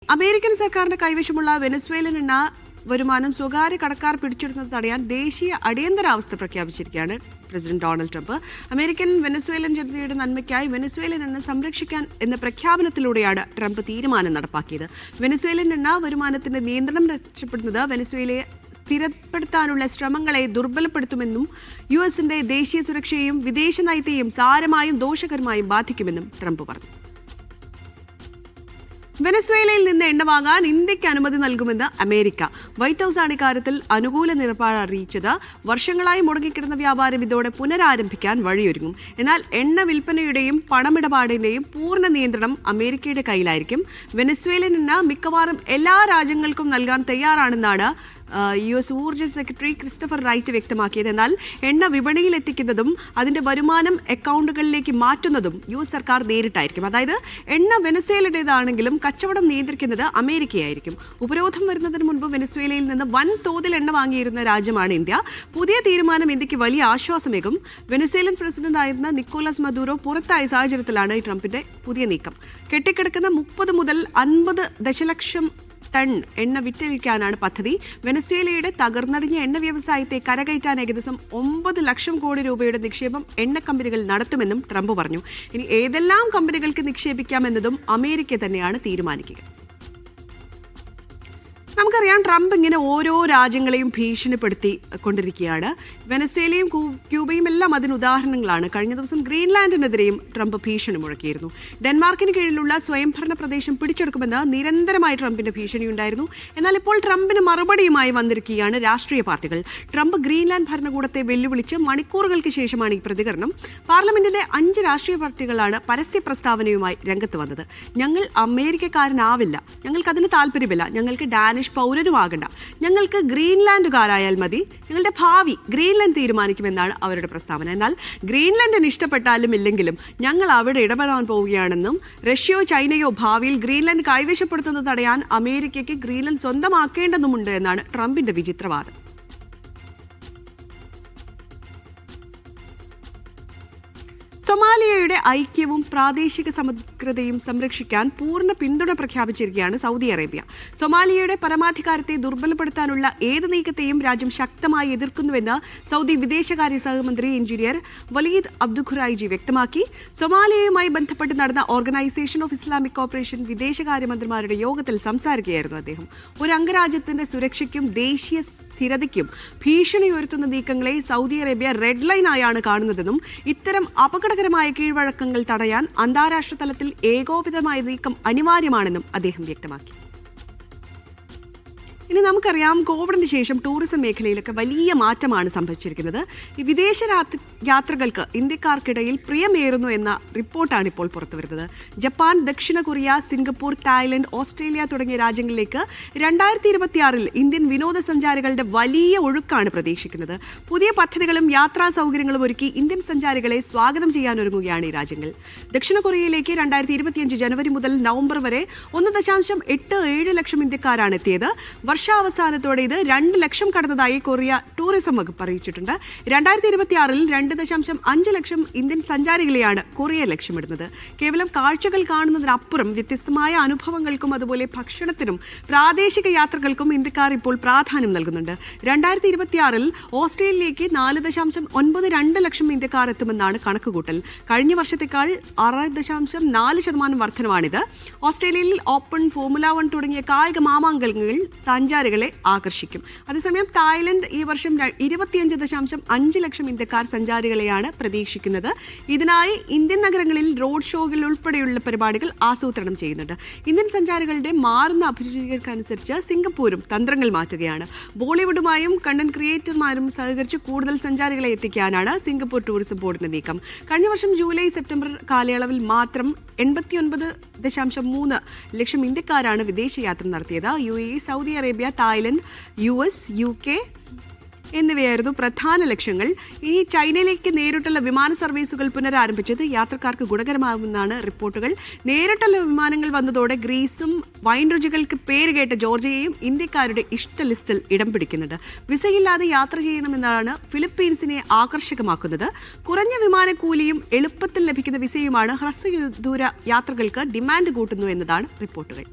American സർക്കാരിന്റെ കൈവശമുള്ള Venezuelan എണ്ണ വരുമാനം സ്വകാര്യ കടക്കാർ പിടിച്ചെടുക്കുന്നത് തടയാൻ ദേശീയ അടിയന്തരാവസ്ഥ പ്രഖ്യാപിച്ചിരിക്കുകയാണ് president Donald Trump. American Venezuelan ജനതയുടെ നന്മയ്ക്കായി വെനസ്വേലൻ എണ്ണ സംരക്ഷിക്കാൻ എന്ന പ്രഖ്യാപനത്തിലൂടെയാണ് ട്രംപ് തീരുമാനം നടപ്പാക്കിയത്. വെനസ്വേലൻ എണ്ണ വരുമാനത്തിന്റെ നിയന്ത്രണം രക്ഷപ്പെടുന്നത് വെനസ്വേലയെ സ്ഥിരപ്പെടുത്താനുള്ള ശ്രമങ്ങളെ ദുർബലപ്പെടുത്തുമെന്നും യുഎസിന്റെ ദേശീയ സുരക്ഷയെയും വിദേശ നയത്തെയും സാരമായും ദോഷകരമായും ബാധിക്കുമെന്നും ട്രംപ് പറഞ്ഞു. വെനസ്വേലയിൽ നിന്ന് എണ്ണ വാങ്ങാൻ ഇന്ത്യക്ക് അനുമതി നൽകുമെന്ന് അമേരിക്ക. വൈറ്റ് ഹൌസാണ് ഇക്കാര്യത്തിൽ അനുകൂല നിലപാട് അറിയിച്ചത്. വർഷങ്ങളായി മുടങ്ങിക്കിടന്ന വ്യാപാരം ഇതോടെ പുനരാരംഭിക്കാൻ വഴിയൊരുങ്ങും. എന്നാൽ എണ്ണ വിൽപ്പനയുടെയും പണമിടപാടിന്റെയും പൂർണ്ണ നിയന്ത്രണം അമേരിക്കയുടെ കയ്യിലായിരിക്കും. വെനസ്വേലൻ എണ്ണ മിക്കവാറും എല്ലാ രാജ്യങ്ങൾക്കും നൽകാൻ തയ്യാറാണെന്നാണ് യുഎസ് ഊർജ്ജ സെക്രട്ടറി ക്രിസ്റ്റഫർ റൈറ്റ് വ്യക്തമാക്കിയത്. എന്നാൽ എണ്ണ വിപണിയിൽ എത്തിക്കുന്നതും അതിന്റെ വരുമാനം അക്കൗണ്ടുകളിലേക്ക് മാറ്റുന്നതും യുഎസ് സർക്കാർ നേരിട്ടായിരിക്കും. അതായത് എണ്ണ വെനസ്വേലയുടേതാണെങ്കിലും കച്ചവടം നിയന്ത്രിക്കുന്നത് അമേരിക്കയായിരിക്കും. ഉപരോധം വരുന്നതിന് മുൻപ് വെനസ്വേലയിൽ നിന്ന് വൻ തോതിൽ എണ്ണ വാങ്ങിയിരുന്ന രാജ്യമാണ് ഇന്ത്യ. പുതിയ തീരുമാനം ഇന്ത്യക്ക് വലിയ ആശ്വാസമേകും. വെനസ്വേലൻ പ്രസിഡന്റായിരുന്ന നിക്കോളാസ് മദൂറോ പുറത്തായ സാഹചര്യത്തിലാണ് ട്രംപിന്റെ പുതിയ നീക്കം. കെട്ടിക്കിടക്കുന്ന 30 മുതൽ 50 ദശലക്ഷം ടൺ എണ്ണ വിറ്റഴിക്കാനാണ് പദ്ധതി. വെനസ്വേലയുടെ തകർന്നടിഞ്ഞ എണ്ണ വ്യവസായത്തെ കരകയറ്റാൻ ഏകദേശം 9 ലക്ഷം കോടി രൂപയുടെ നിക്ഷേപം എണ്ണ കമ്പനികൾ നടത്തുമെന്നും ട്രംപ് പറഞ്ഞു. ഇനി ഏതെല്ലാം കമ്പനികൾക്ക് നിക്ഷേപിക്കാമെന്നതും അമേരിക്ക തന്നെയാണ് തീരുമാനിക്കുക. നമുക്കറിയാം, ട്രംപ് ഇങ്ങനെ ഓരോ രാജ്യങ്ങളെയും ഭീഷണിപ്പെടുത്തി കൊണ്ടിരിക്കുകയാണ്. വെനസ്വേലയും ക്യൂബയും എല്ലാം അതിന് ഉദാഹരണങ്ങളാണ്. കഴിഞ്ഞ ദിവസം ഗ്രീൻലാൻഡിനെതിരെയും ട്രംപ് ഭീഷണി മുഴക്കിയിരുന്നു. ഡെൻമാർക്കിന് കീഴിലുള്ള സ്വയംഭരണ പ്രദേശം പിടിച്ചെടുക്കുമെന്ന് നിരന്തരമായി ട്രംപിന്റെ ഭീഷണിയുണ്ടായിരുന്നു. എന്നാൽ ഇപ്പോൾ ട്രംപിന് മറുപടിയുമായി വന്നിരിക്കുകയാണ് രാഷ്ട്രീയ പാർട്ടികൾ. ട്രംപ് ഗ്രീൻലാൻഡ് ഭരണകൂടത്തെ വെല്ലുവിളിച്ച് മണിക്കൂറുകൾക്ക് ശേഷമാണ് ഈ പ്രതികരണം. പാർലമെന്റിലെ 5 രാഷ്ട്രീയ പാർട്ടികളാണ് പരസ്യ പ്രസ്താവനയുമായി രംഗത്ത് വന്നത്. ഞങ്ങൾ അമേരിക്കക്കാരനാവില്ല, ഞങ്ങൾക്കതിന് താല്പര്യമില്ല, ഞങ്ങൾക്ക് ഡാനിഷ് പൗരരുമാകണ്ട, ഞങ്ങൾക്ക് ഗ്രീൻലാൻഡുകാരായാൽ മതി, ഞങ്ങളുടെ ഭാവി ഗ്രീൻലാൻഡ് തീരുമാനിക്കുമെന്നാണ് അവരുടെ പ്രസ്താവന. എന്നാൽ ഗ്രീൻലാൻഡിന് ഇഷ്ടപ്പെട്ടാലും ഇല്ലെങ്കിലും ഞങ്ങൾ അവിടെ ഇടപെടാൻ പോവുകയാണെന്നും റഷ്യയോ ചൈനയോ ഭാവിയിൽ ഗ്രീൻലാൻഡ് കൈവശപ്പെടുത്തുന്നത് തടയാൻ അമേരിക്കയ്ക്ക് ഗ്രീൻലാൻഡ് സ്വന്തമാക്കേണ്ടതുമുണ്ട് എന്നാണ് ട്രംപിന്റെ വിചിത്രവാദം. സൊമാലിയയുടെ ഐക്യവും പ്രാദേശിക സമഗ്രതയും സംരക്ഷിക്കാൻ പൂർണ്ണ പിന്തുണ പ്രഖ്യാപിച്ചിരിക്കുകയാണ് സൗദി അറേബ്യ. സൊമാലിയയുടെ പരമാധികാരത്തെ ദുർബലപ്പെടുത്താനുള്ള ഏത് നീക്കത്തെയും രാജ്യം ശക്തമായി എതിർക്കുന്നുവെന്ന് സൗദി വിദേശകാര്യ സഹമന്ത്രി എഞ്ചിനീയർ വലീദ് അബ്ദുഖുറൈജി വ്യക്തമാക്കി. സൊമാലിയയുമായി ബന്ധപ്പെട്ട് നടന്ന ഓർഗനൈസേഷൻ ഓഫ് ഇസ്ലാമിക് കോർപ്പറേഷൻ വിദേശകാര്യമന്ത്രിമാരുടെ യോഗത്തിൽ സംസാരിക്കുകയായിരുന്നു അദ്ദേഹം. ഒരു അംഗരാജ്യത്തിന്റെ സുരക്ഷയ്ക്കും ദേശീയ സ്ഥിരതയ്ക്കും ഭീഷണി ഉയർത്തുന്ന നീക്കങ്ങളെ സൗദി അറേബ്യ റെഡ് ലൈനായാണ് കാണുന്നതെന്നും ഇത്തരം അപകടകരമായ കീഴ്വഴക്കങ്ങൾ തടയാൻ അന്താരാഷ്ട്ര തലത്തിൽ ഏകോപിതമായ നീക്കം അനിവാര്യമാണെന്നും അദ്ദേഹം വ്യക്തമാക്കി. ഇനി നമുക്കറിയാം, കോവിഡിന് ശേഷം ടൂറിസം മേഖലയിലൊക്കെ വലിയ മാറ്റമാണ് സംഭവിച്ചിരിക്കുന്നത്. ഈ വിദേശ യാത്രകൾക്ക് ഇന്ത്യക്കാർക്കിടയിൽ പ്രിയമേറുന്നു എന്ന റിപ്പോർട്ടാണ് ഇപ്പോൾ പുറത്തുവരുന്നത്. ജപ്പാൻ, ദക്ഷിണ കൊറിയ, സിംഗപ്പൂർ, തായ്ലൻഡ്, ഓസ്ട്രേലിയ തുടങ്ങിയ രാജ്യങ്ങളിലേക്ക് 2026 ഇന്ത്യൻ വിനോദസഞ്ചാരികളുടെ വലിയ ഒഴുക്കാണ് പ്രതീക്ഷിക്കുന്നത്. പുതിയ പദ്ധതികളും യാത്രാ സൗകര്യങ്ങളും ഒരുക്കി ഇന്ത്യൻ സഞ്ചാരികളെ സ്വാഗതം ചെയ്യാനൊരുങ്ങുകയാണ് ഈ രാജ്യങ്ങൾ. ദക്ഷിണ കൊറിയയിലേക്ക് 2025 ജനുവരി മുതൽ നവംബർ വരെ 1.87 ലക്ഷം ഇന്ത്യക്കാരാണ് എത്തിയത്. വർഷാവസാനത്തോടെ ഇത് 2 ലക്ഷം കടന്നതായി കൊറിയ ടൂറിസം വകുപ്പ് അറിയിച്ചിട്ടുണ്ട്. 2026 2.5 ലക്ഷം ഇന്ത്യൻ സഞ്ചാരികളെയാണ് കൊറിയ ലക്ഷ്യമിടുന്നത്. കേവലം കാഴ്ചകൾ കാണുന്നതിനപ്പുറം വ്യത്യസ്തമായ അനുഭവങ്ങൾക്കും അതുപോലെ ഭക്ഷണത്തിനും പ്രാദേശിക യാത്രകൾക്കും ഇന്ത്യക്കാർ ഇപ്പോൾ പ്രാധാന്യം നൽകുന്നുണ്ട്. 2026 ഓസ്ട്രേലിയയിലേക്ക് 4.92 ലക്ഷം ഇന്ത്യക്കാർ എത്തുമെന്നാണ് കണക്കുകൂട്ടൽ. കഴിഞ്ഞ വർഷത്തേക്കാൾ 6.4% വർധനമാണിത്. ഓസ്ട്രേലിയയിൽ ഓപ്പൺ, ഫോർമുല 1 തുടങ്ങിയ കായിക മാമാങ്കങ്ങൾ സഞ്ചാരികളെ ആകർഷിക്കും. അതേസമയം തായ്ലൻഡ് ഈ വർഷം 25.5 ലക്ഷം ഇന്ത്യക്കാർ സഞ്ചാരികളെയാണ് പ്രതീക്ഷിക്കുന്നത്. ഇതിനായി ഇന്ത്യൻ നഗരങ്ങളിൽ റോഡ് ഷോകൾ ഉൾപ്പെടെയുള്ള പരിപാടികൾ ആസൂത്രണം ചെയ്യുന്നുണ്ട്. ഇന്ത്യൻ സഞ്ചാരികളുടെ മാറുന്ന അഭിരുചികൾക്കനുസരിച്ച് സിംഗപ്പൂരും തന്ത്രങ്ങൾ മാറ്റുകയാണ്. ബോളിവുഡുമായും കണ്ടന്റ് ക്രിയേറ്റർമാരും സഹകരിച്ച് കൂടുതൽ സഞ്ചാരികളെ എത്തിക്കാനാണ് സിംഗപ്പൂർ ടൂറിസം ബോർഡിന്റെ നീക്കം. കഴിഞ്ഞ വർഷം ജൂലൈ സെപ്റ്റംബർ കാലയളവിൽ മാത്രം 89.3 ലക്ഷം ഇന്ത്യക്കാരാണ് വിദേശയാത്ര നടത്തിയത്. UAE, Saudi Arabia, Thailand, US, UK എന്നിവയായിരുന്നു പ്രധാന ലക്ഷ്യങ്ങൾ. ഇനി ചൈനയിലേക്ക് നേരിട്ടുള്ള വിമാന സർവീസുകൾ പുനരാരംഭിച്ചത് യാത്രക്കാർക്ക് ഗുണകരമാകുമെന്നാണ് റിപ്പോർട്ടുകൾ. നേരിട്ടുള്ള വിമാനങ്ങൾ വന്നതോടെ ഗ്രീസും വൈൻ രുചികൾക്ക് പേരുകേട്ട ജോർജിയയും ഇന്ത്യക്കാരുടെ ഇഷ്ട ലിസ്റ്റിൽ ഇടം പിടിക്കുന്നുണ്ട്. വിസയില്ലാതെ യാത്ര ചെയ്യണമെന്നാണ് ഫിലിപ്പീൻസിനെ ആകർഷകമാക്കുന്നത്. കുറഞ്ഞ വിമാനക്കൂലിയും എളുപ്പത്തിൽ ലഭിക്കുന്ന വിസയുമാണ് ഹ്രസ്വദൂര യാത്രകൾക്ക് ഡിമാൻഡ് കൂട്ടുന്നു എന്നതാണ് റിപ്പോർട്ടുകൾ.